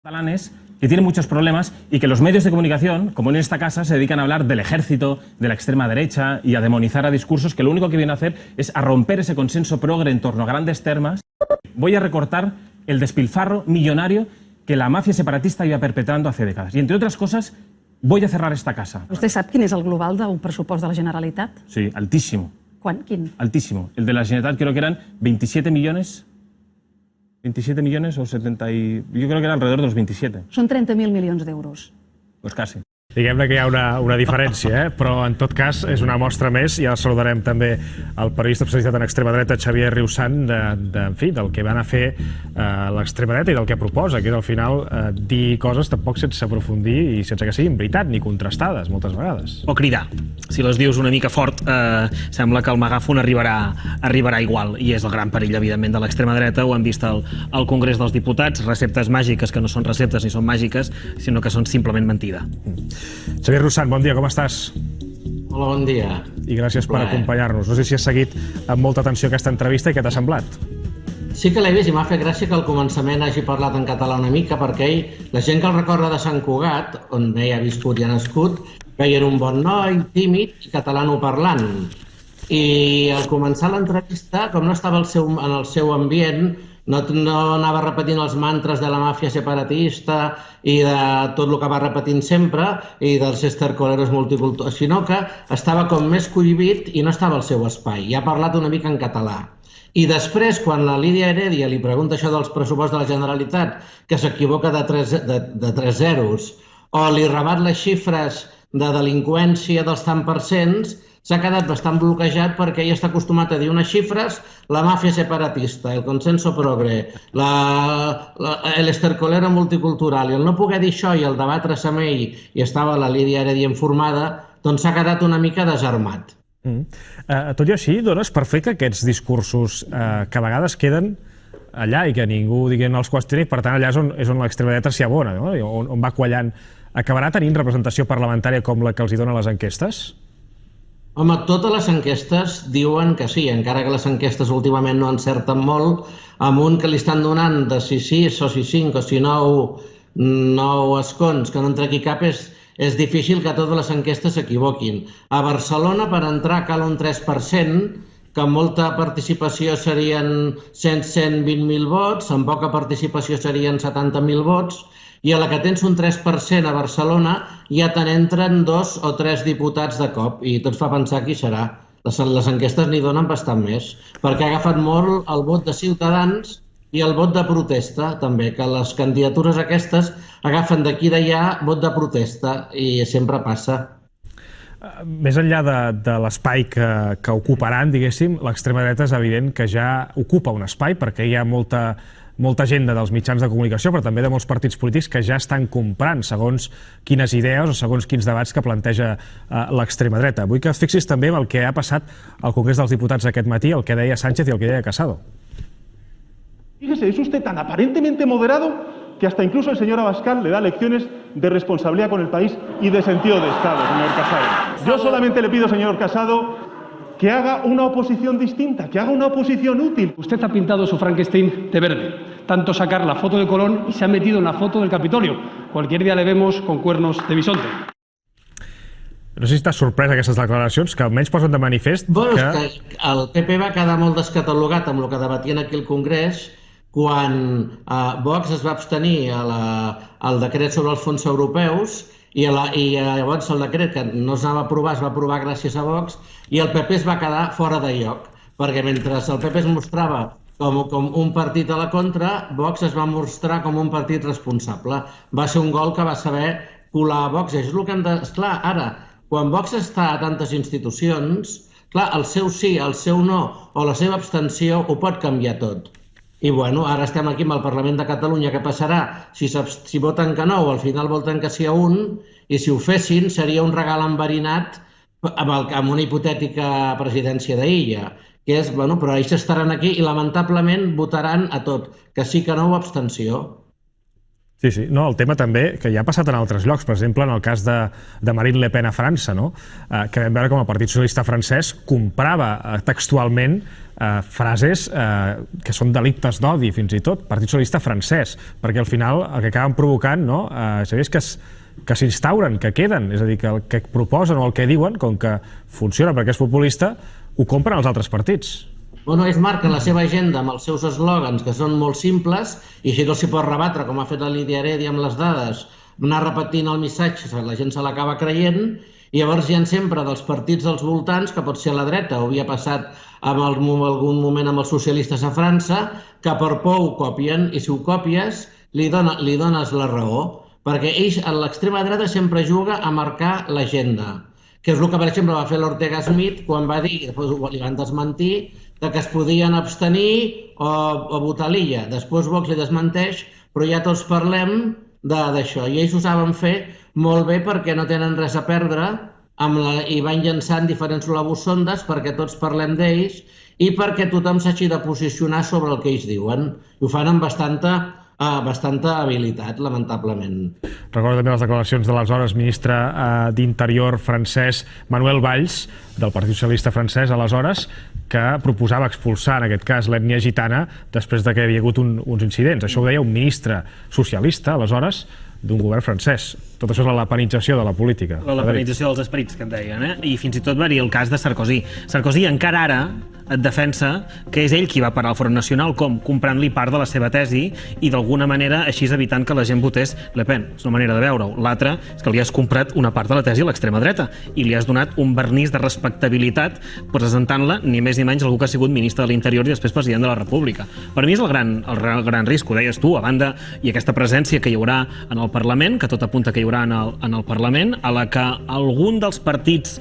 catalanes que tienen muchos problemas y que los medios de comunicación, como en esta casa, se dedican a hablar del ejército, de la extrema derecha y a demonizar a discursos que lo único que vienen a hacer es a romper ese consenso progre en torno a grandes temas. Voy a recortar el despilfarro millonario que la mafia separatista iba perpetrando hace décadas. Y entre otras cosas, voy a cerrar esta casa. Vostè sap quin és el global del pressupost de la Generalitat? Sí, altísimo. Quin? Altísimo. El de la Generalitat creo que eran 27 millones... 27 millones o 70 y... Yo creo que era alrededor de los 27. Són 30.000 milions d'euros. Pues casi. Diguem-ne que hi ha una diferència, però en tot cas és una mostra més, i ara saludarem també el periodista especialitzat en extrema dreta Xavier Riusant, en fi, del que van a fer l'extrema dreta i del que proposa, que és al final dir coses tampoc sense aprofundir i sense que siguin veritat ni contrastades moltes vegades. O cridar. Si les dius una mica fort, sembla que el megàfon arribarà igual, i és el gran perill, evidentment, de l'extrema dreta. Ho hem vist al Congrés dels Diputats, receptes màgiques que no són receptes ni són màgiques, sinó que són simplement mentida. Xavier Riusant, bon dia, com estàs? Hola, bon dia. I gràcies per acompanyar-nos. No sé si has seguit amb molta atenció aquesta entrevista i què t'ha semblat? Sí que l'he vist i m'ha fet gràcia que al començament hagi parlat en català una mica, perquè la gent que el recorda de Sant Cugat, on ell ha viscut i ha nascut, veien un bon noi, tímid i catalanoparlant. I al començar l'entrevista, com no estava en el seu ambient, no anava repetint els mantres de la màfia separatista i de tot el que va repetint sempre i dels estercoleros multiculturals, sinó que estava com més cohibit i no estava al seu espai. I ha parlat una mica en català. I després, quan la Lídia Heredia li pregunta això dels pressupostos de la Generalitat, que s'equivoca de 3 zeros, o li rebat les xifres de delinqüència dels tant percents, s'ha quedat bastant bloquejat perquè ell està acostumat a dir unes xifres, la màfia separatista, el consenso progre, l'estercolero multicultural, i el no poder dir això i el debatre-se amb ell, i estava la Lídia Heredia informada, doncs s'ha quedat una mica desarmat. Tot i així, dones per fer que aquests discursos que a vegades queden allà i que ningú els qüestioni, per tant allà és on l'extrema dreta s'hi abona, on va quallant. Acabarà tenint representació parlamentària com la que els hi donen les enquestes? Home, totes les enquestes diuen que sí, encara que les enquestes últimament no encerten molt, amb un que li estan donant de si 6 o si 5 o si 9 escons, que no entra aquí cap, és difícil que totes les enquestes s'equivoquin. A Barcelona, per entrar, cal un 3%, que amb molta participació serien 120.000 vots, amb poca participació serien 70.000 vots, i a la que tens un 3% a Barcelona ja te n'entren 2 o 3 diputats de cop, i tot fa pensar qui serà. Les enquestes n'hi donen bastant més, perquè ha agafat molt el vot de Ciutadans i el vot de protesta, també, que les candidatures aquestes agafen d'aquí d'allà vot de protesta, i sempre passa. Més enllà de l'espai que ocuparan, diguéssim, l'extrema dreta és evident que ja ocupa un espai, perquè hi ha molta agenda dels mitjans de comunicació, però també de molts partits polítics que ja estan comprant segons quines idees o segons quins debats que planteja l'extrema dreta. Vull que et fixis també en el que ha passat al Congrés dels Diputats aquest matí, el que deia Sánchez i el que deia Casado. Fíjese, es usted tan aparentemente moderado que hasta incluso el señor Abascal le da lecciones de responsabilidad con el país y de sentido de Estado, señor Casado. Yo solamente le pido, señor Casado, que haga una oposición distinta, que haga una oposición útil. Usted ha pintado su Frankenstein de verde, tanto sacar la foto de Colón y se ha metido en la foto del Capitolio. Cualquier día le vemos con cuernos de bisonte. No sé si estàs sorprès d'aquestes declaracions, que almenys posen de manifest que... El PP va quedar molt descatalogat amb el que debatien aquí al Congrés quan Vox es va abstenir al decret sobre els fons europeus, i llavors el decret que no es va aprovar gràcies a Vox, i el PP es va quedar fora de lloc, perquè mentre el PP es mostrava com un partit a la contra, Vox es va mostrar com un partit responsable. Va ser un gol que va saber colar a Vox. És el que hem de... Esclar, ara, quan Vox està a tantes institucions, clar, el seu sí, el seu no o la seva abstenció ho pot canviar tot. I bueno, ara estem aquí amb el Parlament de Catalunya. Què passarà? Si voten que no o al final voten que sí a un, i si ho fessin seria un regal enverinat amb una hipotètica presidència d'Illa, que és, bueno, però ells estaran aquí i lamentablement votaran a tot, que sí, que no o abstenció. Sí, sí. No, el tema també, que ja ha passat en altres llocs, per exemple, en el cas de Marine Le Pen a França, no? Que vam veure com el Partit Socialista francès comprava textualment frases que són delictes d'odi, fins i tot, Partit Socialista francès, perquè al final el que acaben provocant, no, és que s'instauren, que queden, és a dir, que el que proposen o el que diuen, com que funciona perquè és populista, ho compren els altres partits. Bueno, ells marquen la seva agenda amb els seus eslògans, que són molt simples, i així no s'hi pot rebatre, com ha fet la Lídia Heredia amb les dades, anar repetint el missatge, la gent se l'acaba creient, i llavors hi ha sempre dels partits dels voltants, que pot ser a la dreta, o havia passat en algun moment amb els socialistes a França, que per por ho copien, i si ho copies, li dones la raó, perquè ells, a l'extrema dreta, sempre juga a marcar l'agenda, que és el que, per exemple, va fer l'Ortega Smith quan va dir, després li van desmentir, que es podien abstenir o votar l'illa. Després Vox li desmenteix, però ja tots parlem d'això. I ells ho saben fer molt bé perquè no tenen res a perdre i van llançant diferents globus-sondes perquè tots parlem d'ells i perquè tothom s'hagi de posicionar sobre el que ells diuen. I ho fan amb bastanta habilitat, lamentablement. Recordo també les declaracions de l'aleshores ministre d'Interior francès Manuel Valls, del Partit Socialista francès, aleshores, que proposava expulsar, en aquest cas, l'ètnia gitana després que hi havia hagut uns incidents. Això ho deia un ministre socialista, aleshores, d'un govern francès. Tot això és la lapenització de la política. La lapenització dels esperits, que en deien, I fins i tot va dir el cas de Sarkozy. Sarkozy encara ara et defensa que és ell qui va parar el Front Nacional, com comprant-li part de la seva tesi i d'alguna manera així evitant que la gent votés Le Pen. És una manera de veure-ho. L'altra és que li has comprat una part de la tesi a l'extrema dreta i li has donat un vernís de respectabilitat presentant-la ni més ni menys algú que ha sigut ministre de l'Interior i després president de la República. Per mi és el gran risc, ho deies tu, a banda i aquesta presència que hi haurà en el Parlament, que tot apunta que hi haurà en el Parlament, a la que algun dels partits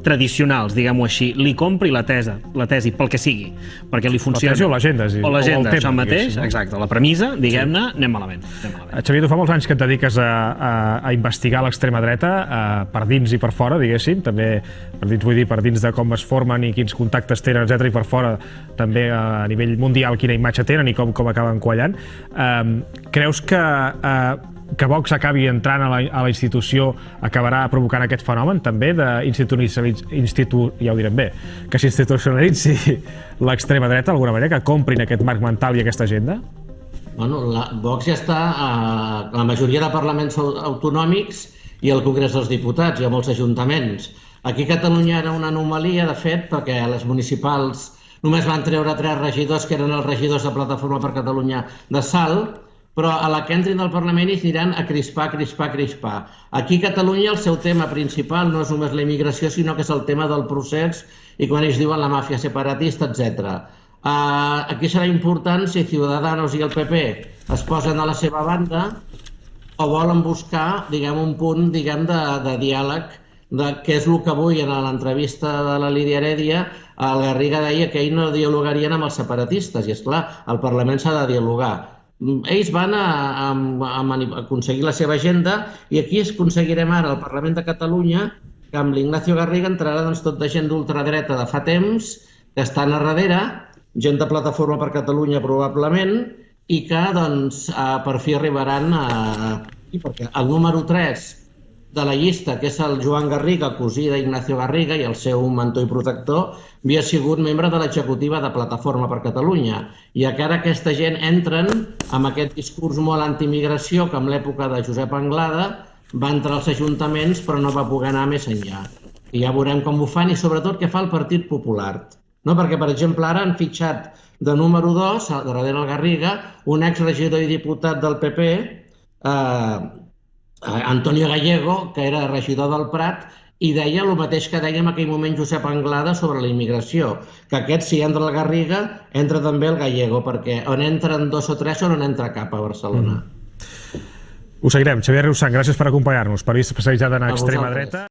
tradicionals, diguem-ho així, li compri la tesi pel que sigui, perquè li funciona. La tesi o l'agenda. O l'agenda, això mateix, exacte. La premissa, diguem-ne, anem malament. Xavier, tu fa molts anys que et dediques a investigar l'extrema dreta, per dins i per fora, diguéssim, també per dins vull dir per dins de com es formen i quins contactes tenen, etc, i per fora també a nivell mundial quina imatge tenen i com acaben quallant. Creus que Vox acabi entrant a la institució acabarà provocant aquest fenomen també ja ho direm bé, que s'institucionalitzi l'extrema dreta d'alguna manera, que comprin aquest marc mental i aquesta agenda? Bueno, Vox ja està a la majoria de parlaments autonòmics i al Congrés dels Diputats i a molts ajuntaments. Aquí a Catalunya era una anomalia, de fet, perquè a les municipals només van treure 3 regidors, que eren els regidors de Plataforma per Catalunya de Salt, però a la que entrin del Parlament hi aniran a crispar. Aquí a Catalunya el seu tema principal no és només la immigració, sinó que és el tema del procés i quan ells diuen la màfia separatista, etc. Aquí serà important si Ciudadanos i el PP es posen a la seva banda o volen buscar un punt de diàleg, que és el que avui en l'entrevista de la Lídia Heredia el Garriga deia que ells no dialogarien amb els separatistes i esclar, al Parlament s'ha de dialogar. Ells van a aconseguir la seva agenda i aquí aconseguirem ara al Parlament de Catalunya que amb l'Ignacio Garriga entrarà tot de gent d'ultradreta de fa temps que estan a darrere, gent de Plataforma per Catalunya probablement, i que per fi arribaran perquè el número 3 de la llista, que és el Joan Garriga, cosí d'Ignacio Garriga i el seu mentor i protector, havia sigut membre de l'executiva de Plataforma per Catalunya. I que ara aquesta gent entren amb aquest discurs molt anti-immigració que en l'època de Josep Anglada va entrar als ajuntaments però no va poder anar més enllà. I ja veurem com ho fan i sobretot què fa el Partit Popular. Perquè, per exemple, ara han fitxat de número 2, darrere el Garriga, un exregidor i diputat del PP, Antonio Gallego, que era regidor del Prat, i deia el mateix que deia en aquell moment Josep Anglada sobre la immigració, que aquest, si entra el Garriga, entra també el Gallego, perquè on entren 2 o 3 o no n'entra cap a Barcelona. Ho seguirem. Xavier Riusant, gràcies per acompanyar-nos, periodista especialitzat en extrema dreta.